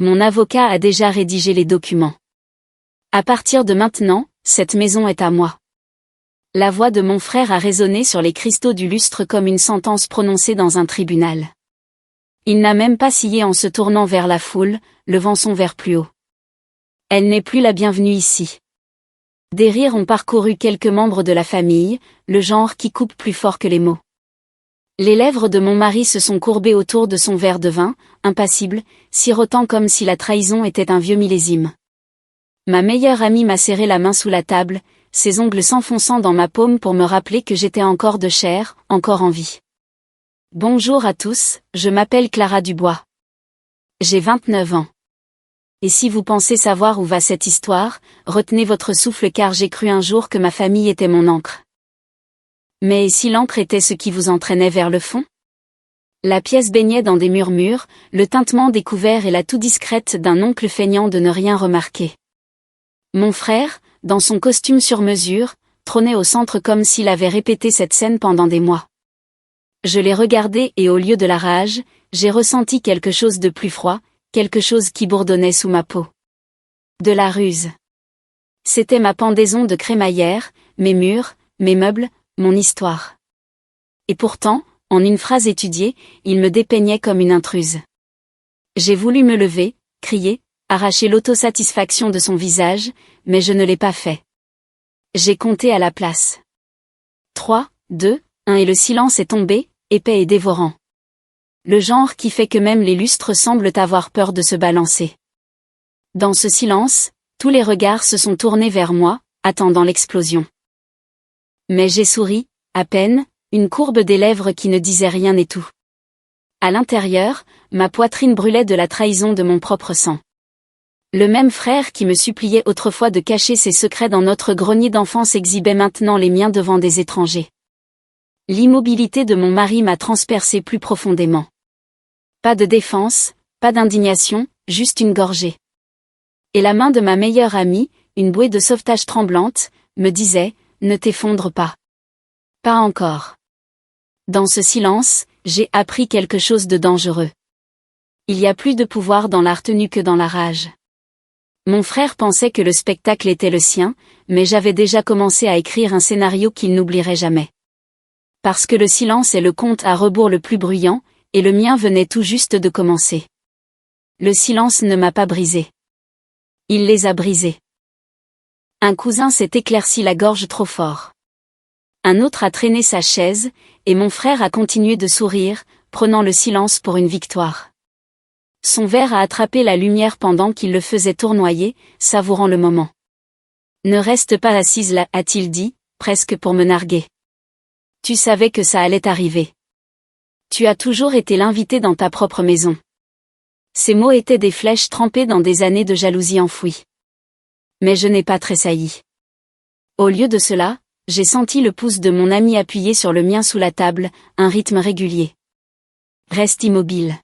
Mon avocat a déjà rédigé les documents. À partir de maintenant, cette maison est à moi. La voix de mon frère a résonné sur les cristaux du lustre comme une sentence prononcée dans un tribunal. Il n'a même pas scié en se tournant vers la foule, levant son verre plus haut. Elle n'est plus la bienvenue ici. Des rires ont parcouru quelques membres de la famille, le genre qui coupe plus fort que les mots. Les lèvres de mon mari se sont courbées autour de son verre de vin, impassible, sirotant comme si la trahison était un vieux millésime. Ma meilleure amie m'a serré la main sous la table, ses ongles s'enfonçant dans ma paume pour me rappeler que j'étais encore de chair, encore en vie. Bonjour à tous, je m'appelle Clara Dubois. J'ai 29 ans. Et si vous pensez savoir où va cette histoire, retenez votre souffle car j'ai cru un jour que ma famille était mon ancre. Mais si l'encre était ce qui vous entraînait vers le fond? La pièce baignait dans des murmures, le tintement des couverts et la toux discrète d'un oncle feignant de ne rien remarquer. Mon frère, dans son costume sur mesure, trônait au centre comme s'il avait répété cette scène pendant des mois. Je l'ai regardé et au lieu de la rage, j'ai ressenti quelque chose de plus froid, quelque chose qui bourdonnait sous ma peau. De la ruse. C'était ma pendaison de crémaillère, mes murs, mes meubles, mon histoire. Et pourtant, en une phrase étudiée, il me dépeignait comme une intruse. J'ai voulu me lever, crier, arracher l'autosatisfaction de son visage, mais je ne l'ai pas fait. J'ai compté à la place. 3, 2, 1 et le silence est tombé, épais et dévorant. Le genre qui fait que même les lustres semblent avoir peur de se balancer. Dans ce silence, tous les regards se sont tournés vers moi, attendant l'explosion. Mais j'ai souri, à peine, une courbe des lèvres qui ne disait rien et tout. À l'intérieur, ma poitrine brûlait de la trahison de mon propre sang. Le même frère qui me suppliait autrefois de cacher ses secrets dans notre grenier d'enfance exhibait maintenant les miens devant des étrangers. L'immobilité de mon mari m'a transpercé plus profondément. Pas de défense, pas d'indignation, juste une gorgée. Et la main de ma meilleure amie, une bouée de sauvetage tremblante, me disait « Ne t'effondre pas. Pas encore. » Dans ce silence, j'ai appris quelque chose de dangereux. Il y a plus de pouvoir dans la retenue que dans la rage. Mon frère pensait que le spectacle était le sien, mais j'avais déjà commencé à écrire un scénario qu'il n'oublierait jamais. Parce que le silence est le conte à rebours le plus bruyant, et le mien venait tout juste de commencer. Le silence ne m'a pas brisé. Il les a brisés. Un cousin s'est éclairci la gorge trop fort. Un autre a traîné sa chaise, et mon frère a continué de sourire, prenant le silence pour une victoire. Son verre a attrapé la lumière pendant qu'il le faisait tournoyer, savourant le moment. « Ne reste pas assise là, a-t-il dit, presque pour me narguer. Tu savais que ça allait arriver. Tu as toujours été l'invité dans ta propre maison. » Ces mots étaient des flèches trempées dans des années de jalousie enfouie. Mais je n'ai pas tressailli. Au lieu de cela, j'ai senti le pouce de mon ami appuyé sur le mien sous la table, un rythme régulier. Reste immobile.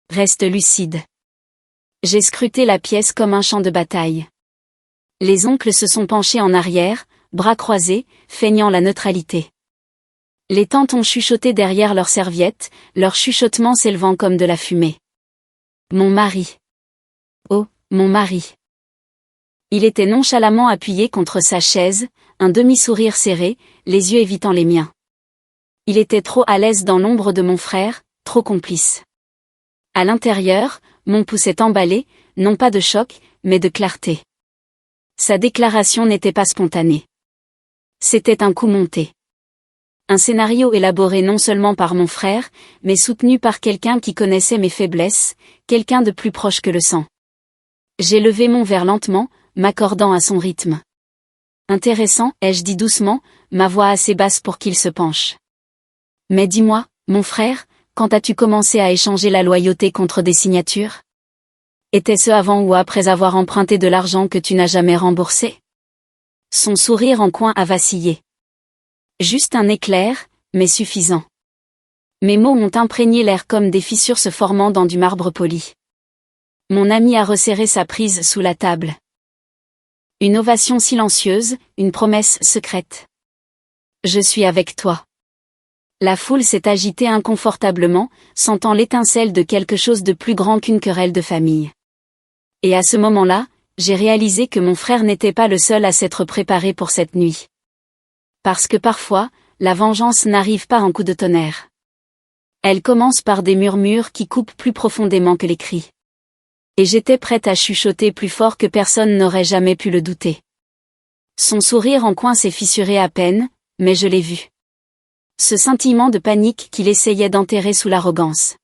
Reste lucide. J'ai scruté la pièce comme un champ de bataille. Les oncles se sont penchés en arrière, bras croisés, feignant la neutralité. Les tantes ont chuchoté derrière leurs serviettes, leur chuchotement s'élevant comme de la fumée. Mon mari. Oh, mon mari. Il était nonchalamment appuyé contre sa chaise, un demi-sourire serré, les yeux évitant les miens. Il était trop à l'aise dans l'ombre de mon frère, trop complice. À l'intérieur, mon pouce est emballé, non pas de choc, mais de clarté. Sa déclaration n'était pas spontanée. C'était un coup monté. Un scénario élaboré non seulement par mon frère, mais soutenu par quelqu'un qui connaissait mes faiblesses, quelqu'un de plus proche que le sang. J'ai levé mon verre lentement, m'accordant à son rythme. Intéressant, ai-je dit doucement, ma voix assez basse pour qu'il se penche. Mais dis-moi, mon frère, quand as-tu commencé à échanger la loyauté contre des signatures? Était-ce avant ou après avoir emprunté de l'argent que tu n'as jamais remboursé? Son sourire en coin a vacillé. Juste un éclair, mais suffisant. Mes mots ont imprégné l'air comme des fissures se formant dans du marbre poli. Mon ami a resserré sa prise sous la table. Une ovation silencieuse, une promesse secrète. Je suis avec toi. La foule s'est agitée inconfortablement, sentant l'étincelle de quelque chose de plus grand qu'une querelle de famille. Et à ce moment-là, j'ai réalisé que mon frère n'était pas le seul à s'être préparé pour cette nuit. Parce que parfois, la vengeance n'arrive pas en coup de tonnerre. Elle commence par des murmures qui coupent plus profondément que les cris. Et j'étais prête à chuchoter plus fort que personne n'aurait jamais pu le douter. Son sourire en coin s'est fissuré à peine, mais je l'ai vu. Ce scintillement de panique qu'il essayait d'enterrer sous l'arrogance.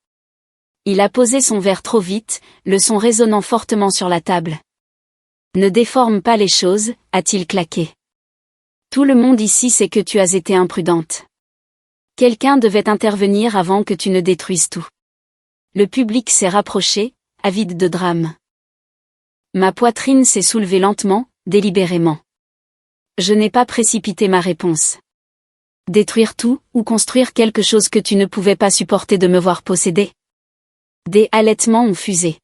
Il a posé son verre trop vite, le son résonnant fortement sur la table. Ne déforme pas les choses, a-t-il claqué. Tout le monde ici sait que tu as été imprudente. Quelqu'un devait intervenir avant que tu ne détruises tout. Le public s'est rapproché, avide de drame. Ma poitrine s'est soulevée lentement, délibérément. Je n'ai pas précipité ma réponse. Détruire tout, ou construire quelque chose que tu ne pouvais pas supporter de me voir posséder. Des halètements ont fusé.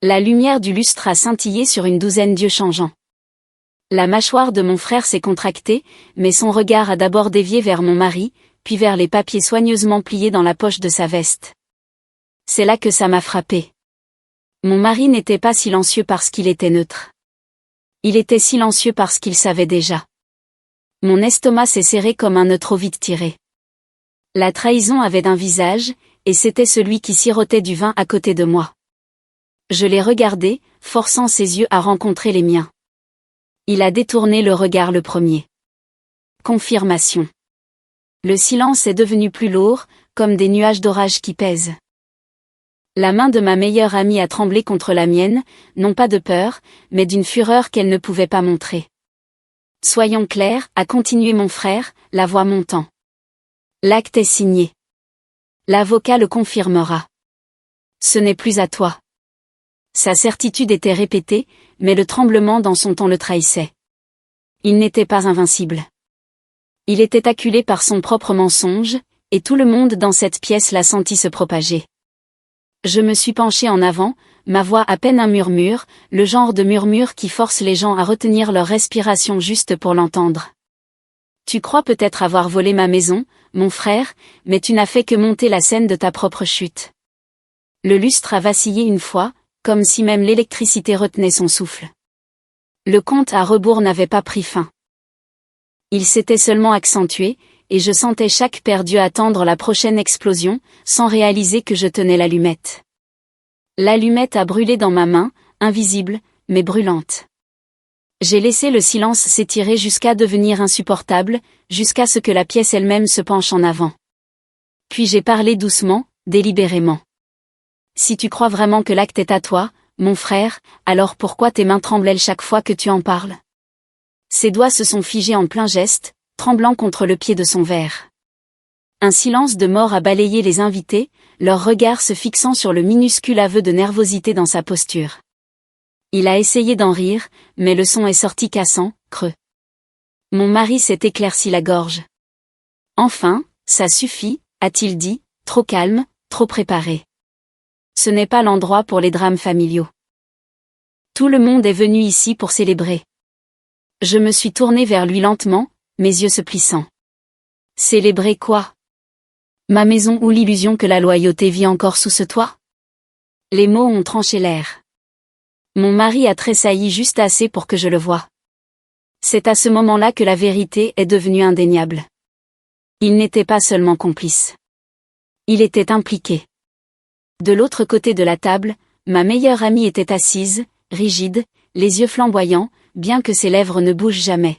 La lumière du lustre a scintillé sur une douzaine d'yeux changeants. La mâchoire de mon frère s'est contractée, mais son regard a d'abord dévié vers mon mari, puis vers les papiers soigneusement pliés dans la poche de sa veste. C'est là que ça m'a frappé. Mon mari n'était pas silencieux parce qu'il était neutre. Il était silencieux parce qu'il savait déjà. Mon estomac s'est serré comme un nœud trop vite tiré. La trahison avait un visage, et c'était celui qui sirotait du vin à côté de moi. Je l'ai regardé, forçant ses yeux à rencontrer les miens. Il a détourné le regard le premier. Confirmation. Le silence est devenu plus lourd, comme des nuages d'orage qui pèsent. La main de ma meilleure amie a tremblé contre la mienne, non pas de peur, mais d'une fureur qu'elle ne pouvait pas montrer. Soyons clairs, a continué mon frère, la voix montant. L'acte est signé. L'avocat le confirmera. Ce n'est plus à toi. Sa certitude était répétée, mais le tremblement dans son ton le trahissait. Il n'était pas invincible. Il était acculé par son propre mensonge, et tout le monde dans cette pièce l'a senti se propager. Je me suis penchée en avant, ma voix à peine un murmure, le genre de murmure qui force les gens à retenir leur respiration juste pour l'entendre. Tu crois peut-être avoir volé ma maison, mon frère, mais tu n'as fait que monter la scène de ta propre chute. Le lustre a vacillé une fois, comme si même l'électricité retenait son souffle. Le compte à rebours n'avait pas pris fin. Il s'était seulement accentué, et je sentais chaque perdu attendre la prochaine explosion, sans réaliser que je tenais l'allumette. L'allumette a brûlé dans ma main, invisible, mais brûlante. J'ai laissé le silence s'étirer jusqu'à devenir insupportable, jusqu'à ce que la pièce elle-même se penche en avant. Puis j'ai parlé doucement, délibérément. Si tu crois vraiment que l'acte est à toi, mon frère, alors pourquoi tes mains tremblent chaque fois que tu en parles? Ses doigts se sont figés en plein geste, tremblant contre le pied de son verre. Un silence de mort a balayé les invités, leurs regards se fixant sur le minuscule aveu de nervosité dans sa posture. Il a essayé d'en rire, mais le son est sorti cassant, creux. Mon mari s'est éclairci la gorge. Enfin, ça suffit, a-t-il dit, trop calme, trop préparé. Ce n'est pas l'endroit pour les drames familiaux. Tout le monde est venu ici pour célébrer. Je me suis tournée vers lui lentement, mes yeux se plissant. Célébrer quoi? Ma maison ou l'illusion que la loyauté vit encore sous ce toit? Les mots ont tranché l'air. Mon mari a tressailli juste assez pour que je le voie. C'est à ce moment-là que la vérité est devenue indéniable. Il n'était pas seulement complice. Il était impliqué. De l'autre côté de la table, ma meilleure amie était assise, rigide, les yeux flamboyants, bien que ses lèvres ne bougent jamais.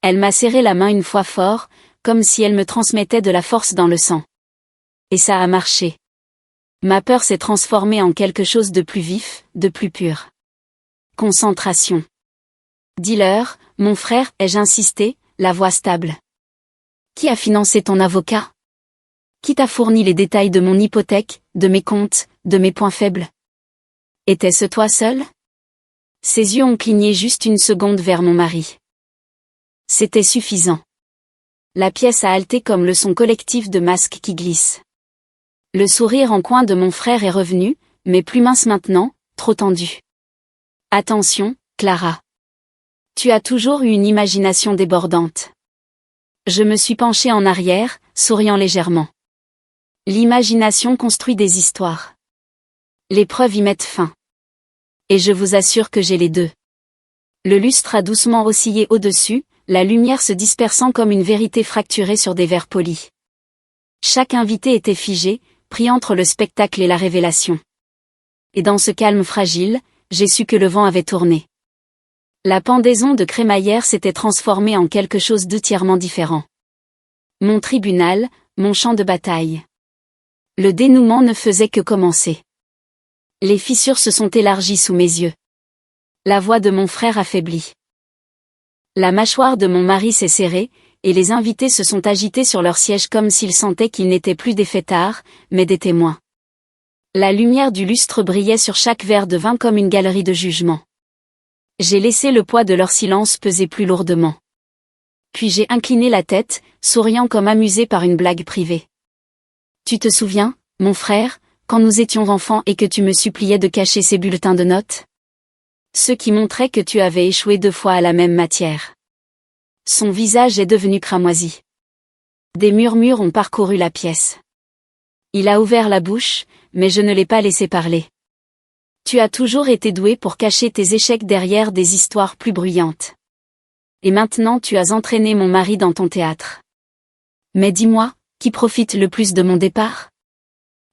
Elle m'a serré la main une fois fort, comme si elle me transmettait de la force dans le sang. Et ça a marché. Ma peur s'est transformée en quelque chose de plus vif, de plus pur. Concentration. Dis-leur, mon frère, ai-je insisté, la voix stable. Qui a financé ton avocat? Qui t'a fourni les détails de mon hypothèque, de mes comptes, de mes points faibles? Était-ce toi seul? Ses yeux ont cligné juste une seconde vers mon mari. C'était suffisant. La pièce a halté comme le son collectif de masques qui glissent. Le sourire en coin de mon frère est revenu, mais plus mince maintenant, trop tendu. Attention, Clara. Tu as toujours eu une imagination débordante. Je me suis penchée en arrière, souriant légèrement. L'imagination construit des histoires. Les preuves y mettent fin. Et je vous assure que j'ai les deux. Le lustre a doucement oscillé au-dessus, la lumière se dispersant comme une vérité fracturée sur des verres polis. Chaque invité était figé, pris entre le spectacle et la révélation. Et dans ce calme fragile, j'ai su que le vent avait tourné. La pendaison de crémaillère s'était transformée en quelque chose d'entièrement différent. Mon tribunal, mon champ de bataille. Le dénouement ne faisait que commencer. Les fissures se sont élargies sous mes yeux. La voix de mon frère affaiblit. La mâchoire de mon mari s'est serrée, et les invités se sont agités sur leur siège comme s'ils sentaient qu'ils n'étaient plus des fêtards, mais des témoins. La lumière du lustre brillait sur chaque verre de vin comme une galerie de jugement. J'ai laissé le poids de leur silence peser plus lourdement. Puis j'ai incliné la tête, souriant comme amusé par une blague privée. Tu te souviens, mon frère, quand nous étions enfants et que tu me suppliais de cacher ces bulletins de notes? Ceux qui montraient que tu avais échoué 2 fois à la même matière. Son visage est devenu cramoisi. Des murmures ont parcouru la pièce. Il a ouvert la bouche, mais je ne l'ai pas laissé parler. Tu as toujours été doué pour cacher tes échecs derrière des histoires plus bruyantes. Et maintenant tu as entraîné mon mari dans ton théâtre. Mais dis-moi, qui profite le plus de mon départ?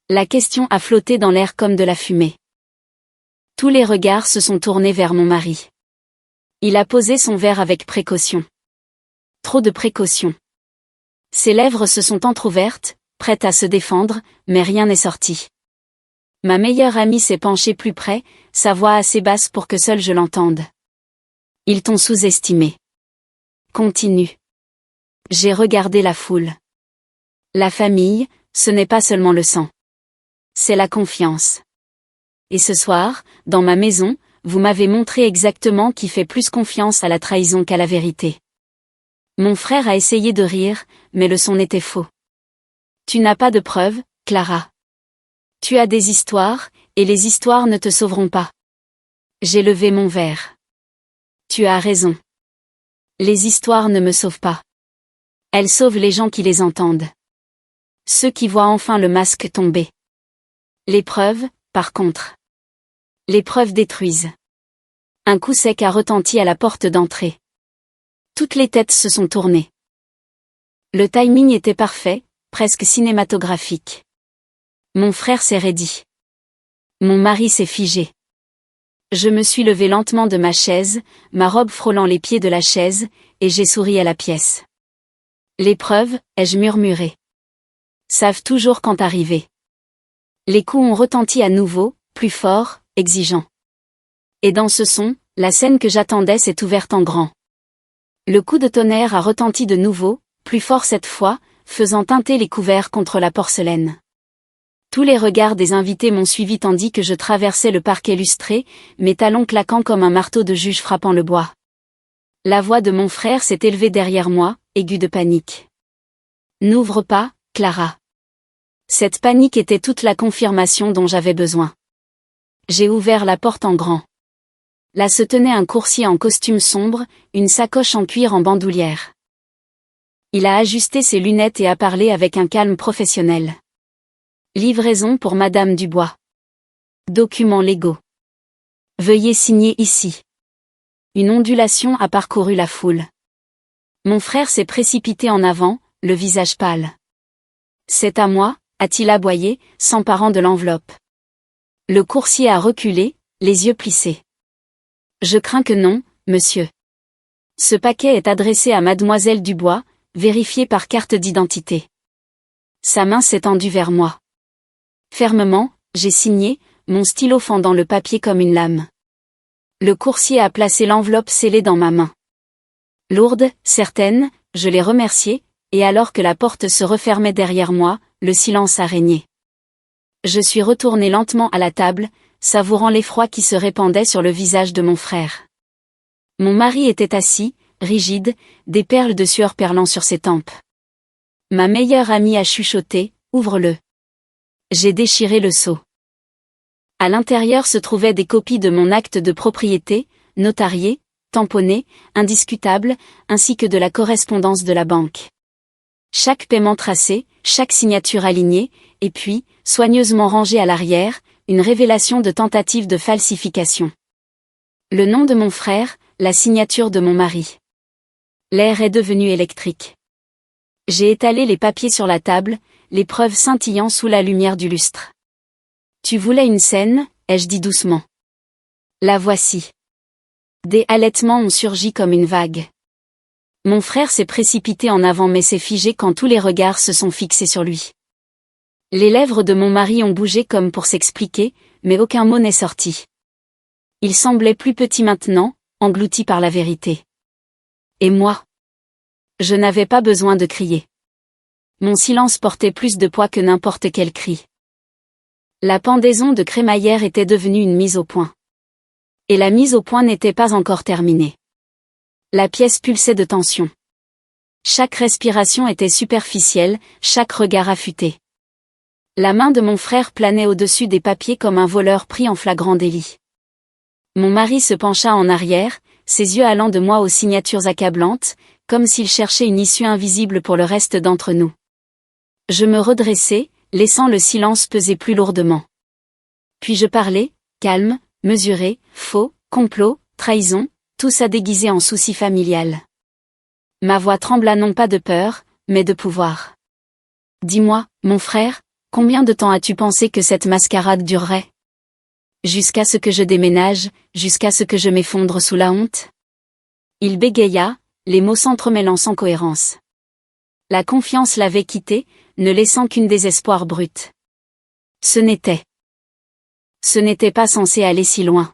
La question a flotté dans l'air comme de la fumée. Tous les regards se sont tournés vers mon mari. Il a posé son verre avec précaution. Trop de précaution. Ses lèvres se sont entr'ouvertes, prêtes à se défendre, mais rien n'est sorti. Ma meilleure amie s'est penchée plus près, sa voix assez basse pour que seule je l'entende. Ils t'ont sous-estimé. Continue. J'ai regardé la foule. La famille, ce n'est pas seulement le sang. C'est la confiance. Et ce soir, dans ma maison, vous m'avez montré exactement qui fait plus confiance à la trahison qu'à la vérité. Mon frère a essayé de rire, mais le son était faux. Tu n'as pas de preuves, Clara. Tu as des histoires, et les histoires ne te sauveront pas. J'ai levé mon verre. Tu as raison. Les histoires ne me sauvent pas. Elles sauvent les gens qui les entendent. Ceux qui voient enfin le masque tomber. Les preuves, par contre. Les preuves détruisent. Un coup sec a retenti à la porte d'entrée. Toutes les têtes se sont tournées. Le timing était parfait, presque cinématographique. Mon frère s'est raidi. Mon mari s'est figé. Je me suis levé lentement de ma chaise, ma robe frôlant les pieds de la chaise, et j'ai souri à la pièce. Les preuves, ai-je murmuré. Savent toujours quand arriver. Les coups ont retenti à nouveau, plus fort, exigeant. Et dans ce son, la scène que j'attendais s'est ouverte en grand. Le coup de tonnerre a retenti de nouveau, plus fort cette fois, faisant teinter les couverts contre la porcelaine. Tous les regards des invités m'ont suivi tandis que je traversais le parquet lustré, mes talons claquant comme un marteau de juge frappant le bois. La voix de mon frère s'est élevée derrière moi, aiguë de panique. N'ouvre pas, Clara. Cette panique était toute la confirmation dont j'avais besoin. J'ai ouvert la porte en grand. Là se tenait un coursier en costume sombre, une sacoche en cuir en bandoulière. Il a ajusté ses lunettes et a parlé avec un calme professionnel. Livraison pour Madame Dubois. Documents légaux. Veuillez signer ici. Une ondulation a parcouru la foule. Mon frère s'est précipité en avant, le visage pâle. C'est à moi, a-t-il aboyé, s'emparant de l'enveloppe. Le coursier a reculé, les yeux plissés. Je crains que non, monsieur. Ce paquet est adressé à Mademoiselle Dubois, vérifié par carte d'identité. Sa main s'est tendue vers moi. Fermement, j'ai signé, mon stylo fendant le papier comme une lame. Le coursier a placé l'enveloppe scellée dans ma main. Lourde, certaine, je l'ai remercié, et alors que la porte se refermait derrière moi, le silence a régné. Je suis retourné lentement à la table, savourant l'effroi qui se répandait sur le visage de mon frère. Mon mari était assis, rigide, des perles de sueur perlant sur ses tempes. Ma meilleure amie a chuchoté, « Ouvre-le ». J'ai déchiré le sceau. À l'intérieur se trouvaient des copies de mon acte de propriété, notarié, tamponné, indiscutable, ainsi que de la correspondance de la banque. Chaque paiement tracé, chaque signature alignée, et puis, soigneusement rangée à l'arrière, une révélation de tentative de falsification. Le nom de mon frère, la signature de mon mari. L'air est devenu électrique. J'ai étalé les papiers sur la table, les preuves scintillant sous la lumière du lustre. Tu voulais une scène, ai-je dit doucement. La voici. Des halètements ont surgi comme une vague. Mon frère s'est précipité en avant mais s'est figé quand tous les regards se sont fixés sur lui. Les lèvres de mon mari ont bougé comme pour s'expliquer, mais aucun mot n'est sorti. Il semblait plus petit maintenant, englouti par la vérité. Et moi? Je n'avais pas besoin de crier. Mon silence portait plus de poids que n'importe quel cri. La pendaison de crémaillère était devenue une mise au point. Et la mise au point n'était pas encore terminée. La pièce pulsait de tension. Chaque respiration était superficielle, chaque regard affûté. La main de mon frère planait au-dessus des papiers comme un voleur pris en flagrant délit. Mon mari se pencha en arrière, ses yeux allant de moi aux signatures accablantes, comme s'il cherchait une issue invisible pour le reste d'entre nous. Je me redressai, laissant le silence peser plus lourdement. Puis je parlais, calme, mesuré, faux, complot, trahison, tout ça déguisé en souci familial. Ma voix trembla non pas de peur, mais de pouvoir. Dis-moi, mon frère, combien de temps as-tu pensé que cette mascarade durerait? Jusqu'à ce que je déménage, jusqu'à ce que je m'effondre sous la honte? Il bégaya, les mots s'entremêlant sans cohérence. La confiance l'avait quitté, ne laissant qu'une désespoir brute. Ce n'était pas censé aller si loin.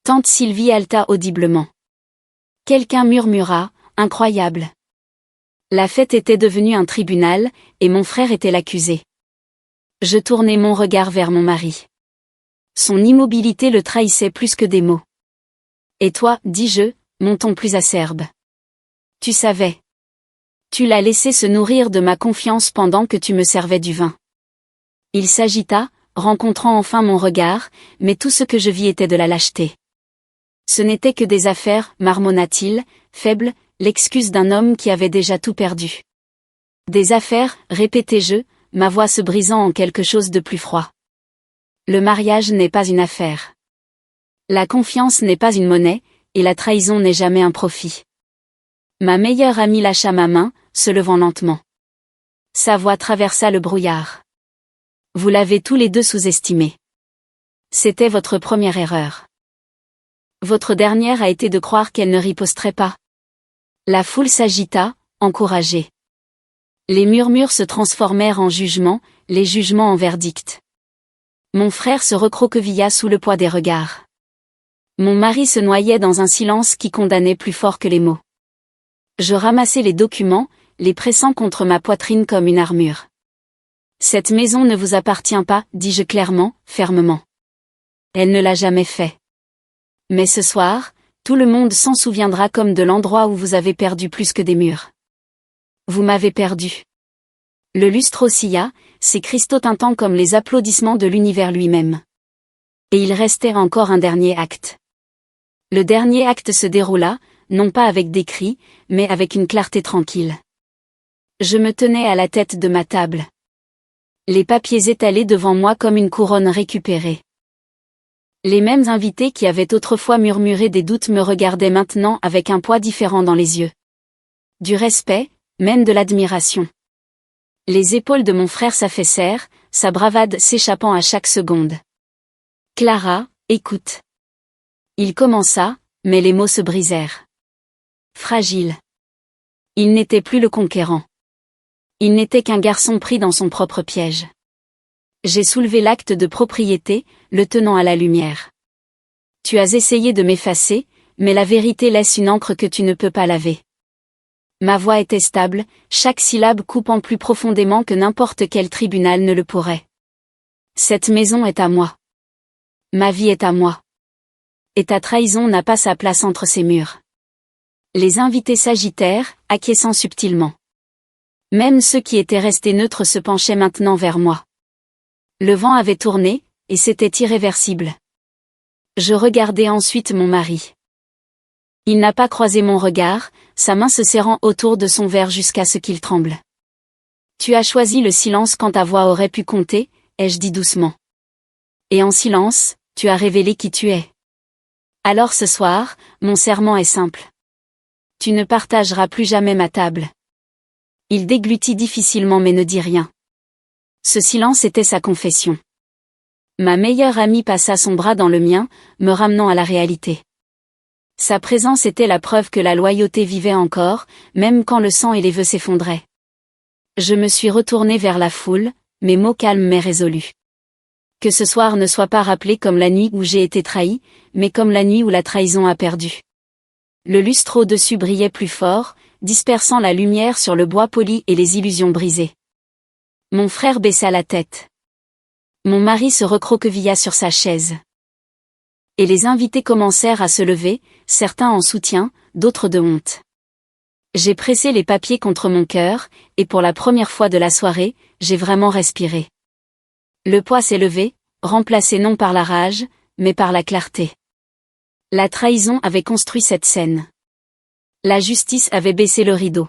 Tante Sylvie haleta audiblement. Quelqu'un murmura, incroyable. La fête était devenue un tribunal, et mon frère était l'accusé. Je tournai mon regard vers mon mari. Son immobilité le trahissait plus que des mots. Et toi, dis-je, mon ton plus acerbe. Tu savais. Tu l'as laissé se nourrir de ma confiance pendant que tu me servais du vin. Il s'agita, rencontrant enfin mon regard, mais tout ce que je vis était de la lâcheté. Ce n'était que des affaires, marmonna-t-il, faible, l'excuse d'un homme qui avait déjà tout perdu. Des affaires, répétai-je, ma voix se brisant en quelque chose de plus froid. Le mariage n'est pas une affaire. La confiance n'est pas une monnaie, et la trahison n'est jamais un profit. Ma meilleure amie lâcha ma main, se levant lentement. Sa voix traversa le brouillard. Vous l'avez tous les deux sous-estimé. C'était votre première erreur. Votre dernière a été de croire qu'elle ne riposterait pas. La foule s'agita, encouragée. Les murmures se transformèrent en jugements, les jugements en verdicts. Mon frère se recroquevilla sous le poids des regards. Mon mari se noyait dans un silence qui condamnait plus fort que les mots. Je ramassai les documents, les pressant contre ma poitrine comme une armure. Cette maison ne vous appartient pas, dis-je clairement, fermement. Elle ne l'a jamais fait. Mais ce soir, tout le monde s'en souviendra comme de l'endroit où vous avez perdu plus que des murs. Vous m'avez perdu. Le lustre oscilla, ses cristaux tintant comme les applaudissements de l'univers lui-même. Et il restait encore un dernier acte. Le dernier acte se déroula, non pas avec des cris, mais avec une clarté tranquille. Je me tenais à la tête de ma table. Les papiers étalés devant moi comme une couronne récupérée. Les mêmes invités qui avaient autrefois murmuré des doutes me regardaient maintenant avec un poids différent dans les yeux. Du respect, même de l'admiration. Les épaules de mon frère s'affaissèrent, sa bravade s'échappant à chaque seconde. Clara, écoute. Il commença, mais les mots se brisèrent. Fragile. Il n'était plus le conquérant. Il n'était qu'un garçon pris dans son propre piège. J'ai soulevé l'acte de propriété, le tenant à la lumière. Tu as essayé de m'effacer, mais la vérité laisse une encre que tu ne peux pas laver. Ma voix était stable, chaque syllabe coupant plus profondément que n'importe quel tribunal ne le pourrait. Cette maison est à moi. Ma vie est à moi. Et ta trahison n'a pas sa place entre ces murs. Les invités s'agitèrent, acquiesçant subtilement. Même ceux qui étaient restés neutres se penchaient maintenant vers moi. Le vent avait tourné, et c'était irréversible. Je regardai ensuite mon mari. Il n'a pas croisé mon regard, sa main se serrant autour de son verre jusqu'à ce qu'il tremble. Tu as choisi le silence quand ta voix aurait pu compter, ai-je dit doucement. Et en silence, tu as révélé qui tu es. Alors ce soir, mon serment est simple. Tu ne partageras plus jamais ma table. Il déglutit difficilement mais ne dit rien. Ce silence était sa confession. Ma meilleure amie passa son bras dans le mien, me ramenant à la réalité. Sa présence était la preuve que la loyauté vivait encore, même quand le sang et les vœux s'effondraient. Je me suis retourné vers la foule, mes mots calmes mais résolus. Que ce soir ne soit pas rappelé comme la nuit où j'ai été trahi, mais comme la nuit où la trahison a perdu. Le lustre au-dessus brillait plus fort, dispersant la lumière sur le bois poli et les illusions brisées. Mon frère baissa la tête. Mon mari se recroquevilla sur sa chaise. Et les invités commencèrent à se lever, certains en soutien, d'autres de honte. J'ai pressé les papiers contre mon cœur, et pour la première fois de la soirée, j'ai vraiment respiré. Le poids s'est levé, remplacé non par la rage, mais par la clarté. La trahison avait construit cette scène. La justice avait baissé le rideau.